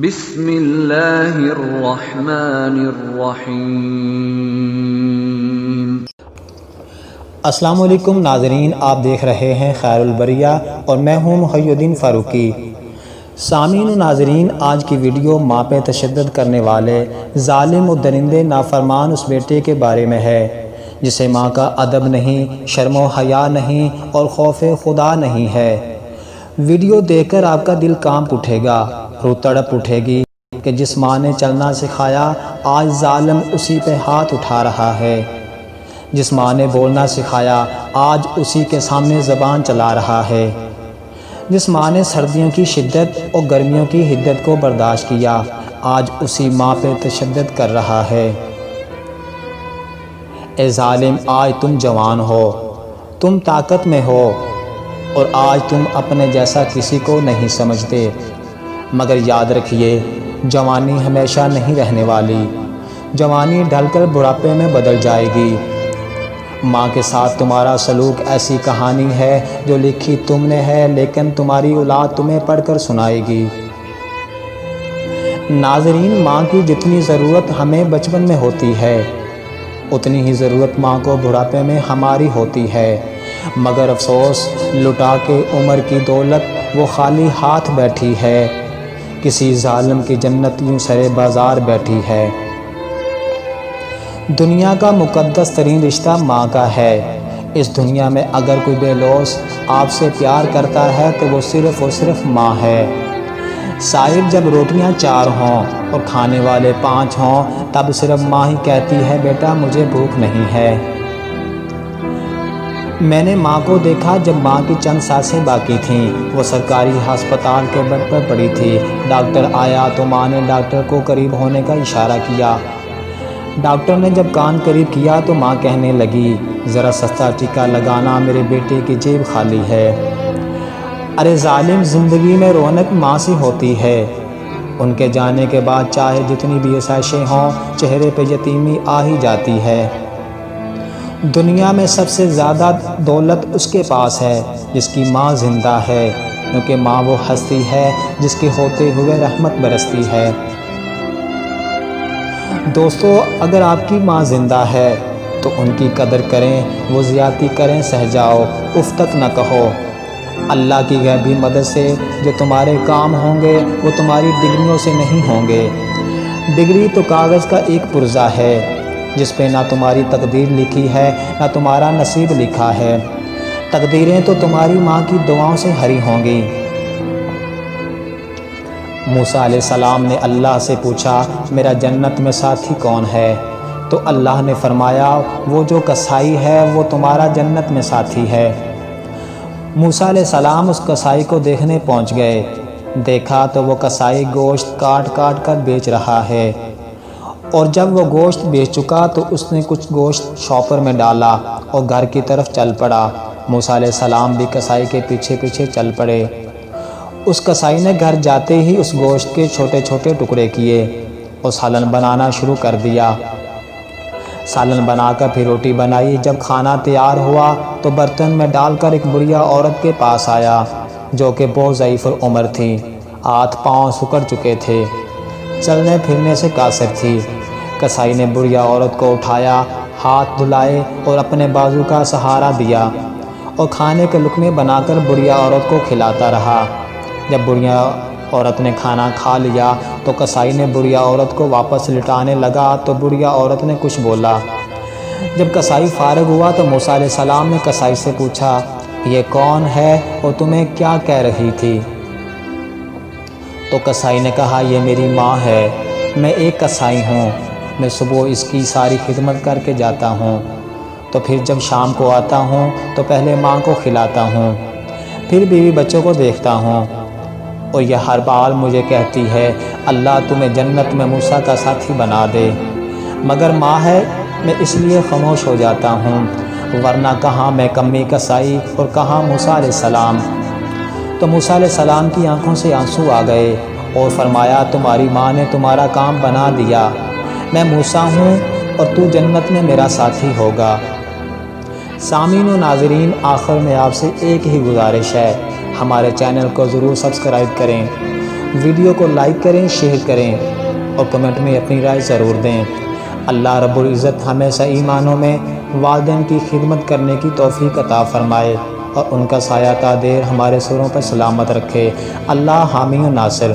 بسم اللہ الرحمن الرحیم۔ السلام علیکم ناظرین، آپ دیکھ رہے ہیں خیر البریہ اور میں ہوں محی الدین فاروقی۔ سامعین و ناظرین، آج کی ویڈیو ماں پہ تشدد کرنے والے ظالم و درندے نافرمان اس بیٹے کے بارے میں ہے جسے ماں کا ادب نہیں، شرم و حیا نہیں اور خوف خدا نہیں ہے۔ ویڈیو دیکھ کر آپ کا دل کانپ اٹھے گا، روح تڑپ اٹھے گی کہ جس ماں نے چلنا سکھایا آج ظالم اسی پہ ہاتھ اٹھا رہا ہے، جس ماں نے بولنا سکھایا آج اسی کے سامنے زبان چلا رہا ہے، جس ماں نے سردیوں کی شدت اور گرمیوں کی حدت کو برداشت کیا آج اسی ماں پہ تشدد کر رہا ہے۔ اے ظالم، آج تم جوان ہو، تم طاقت میں ہو اور آج تم اپنے جیسا کسی کو نہیں سمجھتے، مگر یاد رکھیے جوانی ہمیشہ نہیں رہنے والی، جوانی ڈھل کر بڑھاپے میں بدل جائے گی۔ ماں کے ساتھ تمہارا سلوک ایسی کہانی ہے جو لکھی تم نے ہے لیکن تمہاری اولاد تمہیں پڑھ کر سنائے گی۔ ناظرین، ماں کی جتنی ضرورت ہمیں بچپن میں ہوتی ہے اتنی ہی ضرورت ماں کو بڑھاپے میں ہماری ہوتی ہے، مگر افسوس لٹا کے عمر کی دولت وہ خالی ہاتھ بیٹھی ہے، کسی ظالم کی جنت یوں سرے بازار بیٹھی ہے۔ دنیا کا مقدس ترین رشتہ ماں کا ہے۔ اس دنیا میں اگر کوئی بے لوث آپ سے پیار کرتا ہے تو وہ صرف اور صرف ماں ہے۔ صاحب، جب روٹیاں 4 ہوں اور کھانے والے 5 ہوں تب صرف ماں ہی کہتی ہے بیٹا مجھے بھوک نہیں ہے۔ میں نے ماں کو دیکھا جب ماں کی چند سانسیں باقی تھیں، وہ سرکاری ہسپتال کے بیڈ پر پڑی تھی۔ ڈاکٹر آیا تو ماں نے ڈاکٹر کو قریب ہونے کا اشارہ کیا۔ ڈاکٹر نے جب کان قریب کیا تو ماں کہنے لگی ذرا سستا ٹیکا لگانا، میرے بیٹے کی جیب خالی ہے۔ ارے ظالم، زندگی میں رونق ماں سے ہوتی ہے، ان کے جانے کے بعد چاہے جتنی بھی آسائشیں ہوں چہرے پہ یتیمی آ ہی جاتی ہے۔ دنیا میں سب سے زیادہ دولت اس کے پاس ہے جس کی ماں زندہ ہے، کیونکہ ماں وہ ہستی ہے جس کے ہوتے ہوئے رحمت برستی ہے۔ دوستو، اگر آپ کی ماں زندہ ہے تو ان کی قدر کریں، وہ زیادتی کریں سہ جاؤ، اف تک نہ کہو۔ اللہ کی غیبی مدد سے جو تمہارے کام ہوں گے وہ تمہاری ڈگریوں سے نہیں ہوں گے۔ ڈگری تو کاغذ کا ایک پرزہ ہے جس پہ نہ تمہاری تقدیر لکھی ہے نہ تمہارا نصیب لکھا ہے، تقدیریں تو تمہاری ماں کی دعاؤں سے ہری ہوں گی۔ موسیٰ علیہ السلام نے اللہ سے پوچھا میرا جنت میں ساتھی کون ہے؟ تو اللہ نے فرمایا وہ جو کسائی ہے وہ تمہارا جنت میں ساتھی ہے۔ موسیٰ علیہ السلام اس کسائی کو دیکھنے پہنچ گئے، دیکھا تو وہ کسائی گوشت کاٹ کاٹ کر بیچ رہا ہے، اور جب وہ گوشت بیچ چکا تو اس نے کچھ گوشت شاپر میں ڈالا اور گھر کی طرف چل پڑا۔ موسیٰ علیہ السلام بھی کسائی کے پیچھے پیچھے چل پڑے۔ اس کسائی نے گھر جاتے ہی اس گوشت کے چھوٹے چھوٹے ٹکڑے کیے اور سالن بنانا شروع کر دیا۔ سالن بنا کر پھر روٹی بنائی۔ جب کھانا تیار ہوا تو برتن میں ڈال کر ایک بڑھیا عورت کے پاس آیا جو کہ بہت ضعیف العمر تھی، ہاتھ پاؤں سکڑ چکے تھے، چلنے پھرنے سے قاصر تھی۔ کسائی نے بڑھیا عورت کو اٹھایا، ہاتھ دھلائے اور اپنے بازو کا سہارا دیا اور کھانے کے لقمے بنا کر بڑھیا عورت کو کھلاتا رہا۔ جب بڑھیا عورت نے کھانا کھا لیا تو کسائی نے بڑھیا عورت کو واپس لٹانے لگا تو بڑھیا عورت نے کچھ بولا۔ جب کسائی فارغ ہوا تو موسیٰ علیہ السلام نے کسائی سے پوچھا یہ کون ہے اور تمہیں کیا کہہ رہی تھی؟ تو کسائی نے کہا یہ میری ماں ہے، میں ایک کسائی ہوں، میں صبح اس کی ساری خدمت کر کے جاتا ہوں، تو پھر جب شام کو آتا ہوں تو پہلے ماں کو کھلاتا ہوں، پھر بیوی بچوں کو دیکھتا ہوں، اور یہ ہر بار مجھے کہتی ہے اللہ تمہیں جنت میں موسیٰ کا ساتھی بنا دے، مگر ماں ہے میں اس لیے خاموش ہو جاتا ہوں، ورنہ کہاں میں کمی کسائی اور کہاں موسیٰ علیہ السلام۔ تو موسیٰ علیہ السلام کی آنکھوں سے آنسو آ گئے اور فرمایا تمہاری ماں نے تمہارا کام بنا دیا، میں موسیٰ ہوں اور تو جنت میں میرا ساتھی ہوگا۔ سامعین و ناظرین، آخر میں آپ سے ایک ہی گزارش ہے، ہمارے چینل کو ضرور سبسکرائب کریں ویڈیو کو لائک کریں، شیئر کریں اور کمنٹ میں اپنی رائے ضرور دیں۔ اللہ رب العزت ہمیں صحیح معنوں میں والدین کی خدمت کرنے کی توفیق عطا فرمائے اور ان کا سایہ تا دیر ہمارے سروں پر سلامت رکھے۔ اللہ حامی و ناصر۔